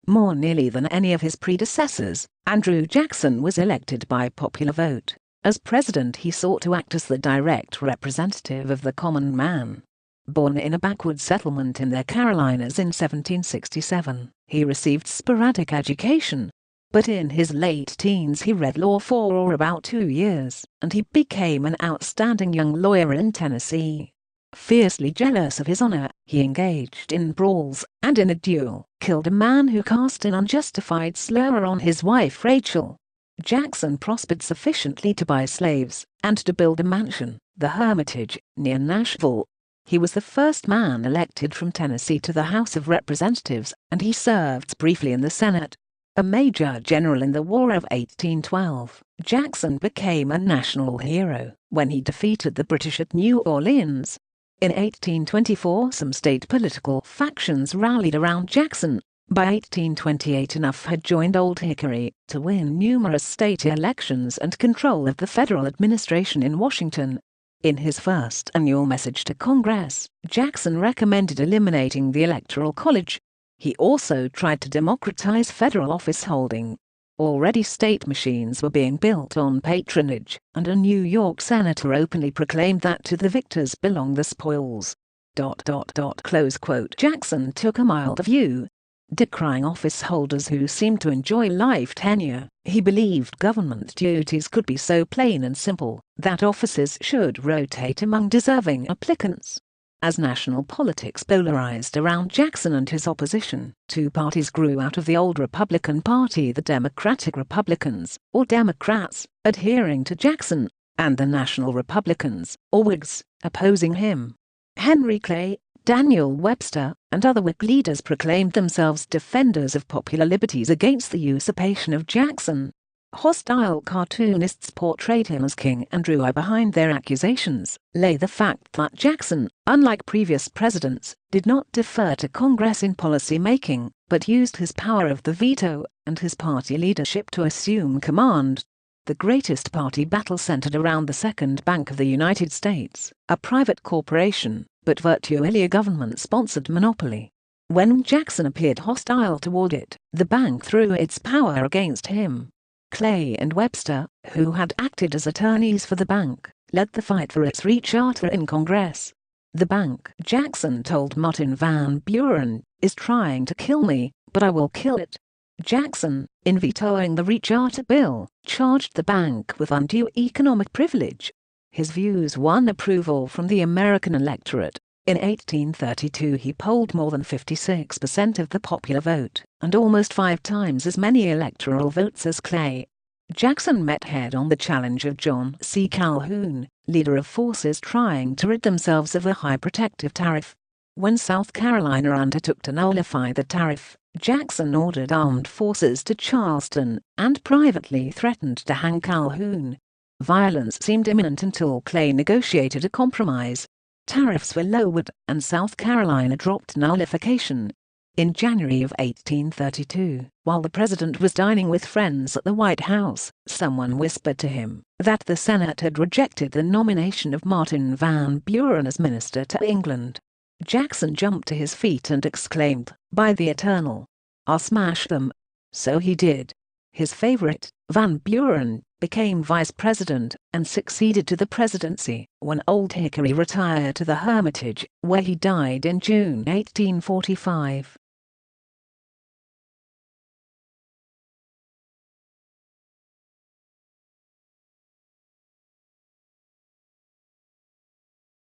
More nearly than any of his predecessors, Andrew Jackson was elected by popular vote. As president, he sought to act as the direct representative of the common man. Born in a backwoods settlement in the Carolinas in 1767, he received sporadic education. But in his late teens he read law for about 2 years, and he became an outstanding young lawyer in Tennessee. Fiercely jealous of his honor, he engaged in brawls, and in a duel, killed a man who cast an unjustified slur on his wife Rachel. Jackson prospered sufficiently to buy slaves, and to build a mansion, the Hermitage, near Nashville. He was the first man elected from Tennessee to the House of Representatives, and he served briefly in the Senate. A major general in the War of 1812, Jackson became a national hero when he defeated the British at New Orleans. In 1824, some state political factions rallied around Jackson. By 1828, enough had joined Old Hickory to win numerous state elections and control of the federal administration in Washington. In his first annual message to Congress, Jackson recommended eliminating the Electoral College. He also tried to democratize federal office holding. Already state machines were being built on patronage, and a New York senator openly proclaimed that to the victors belong the spoils. Close quote. Jackson took a milder view. Decrying office holders who seemed to enjoy life tenure, he believed government duties could be so plain and simple that offices should rotate among deserving applicants. As national politics polarized around Jackson and his opposition, two parties grew out of the old Republican Party: the Democratic Republicans, or Democrats, adhering to Jackson, and the National Republicans, or Whigs, opposing him. Henry Clay, Daniel Webster, and other Whig leaders proclaimed themselves defenders of popular liberties against the usurpation of Jackson. Hostile cartoonists portrayed him as king, and drew behind their accusations lay the fact that Jackson, unlike previous presidents, did not defer to Congress in policy making, but used his power of the veto and his party leadership to assume command. The greatest party battle centered around the Second Bank of the United States, a private corporation, but virtually a government-sponsored monopoly. When Jackson appeared hostile toward it, the bank threw its power against him. Clay and Webster, who had acted as attorneys for the bank, led the fight for its recharter in Congress. The bank, Jackson told Martin Van Buren, is trying to kill me, but I will kill it. Jackson, in vetoing the recharter bill, charged the bank with undue economic privilege. His views won approval from the American electorate. In 1832 he polled more than 56% of the popular vote, and almost 5 times as many electoral votes as Clay. Jackson met head-on the challenge of John C. Calhoun, leader of forces trying to rid themselves of a high protective tariff. When South Carolina undertook to nullify the tariff, Jackson ordered armed forces to Charleston, and privately threatened to hang Calhoun. Violence seemed imminent until Clay negotiated a compromise. Tariffs were lowered, and South Carolina dropped nullification. In January of 1832, while the president was dining with friends at the White House, someone whispered to him that the Senate had rejected the nomination of Martin Van Buren as minister to England. Jackson jumped to his feet and exclaimed, "By the Eternal, I'll smash them." So he did. His favorite, Van Buren, became vice president and succeeded to the presidency when Old Hickory retired to the Hermitage, where he died in June 1845.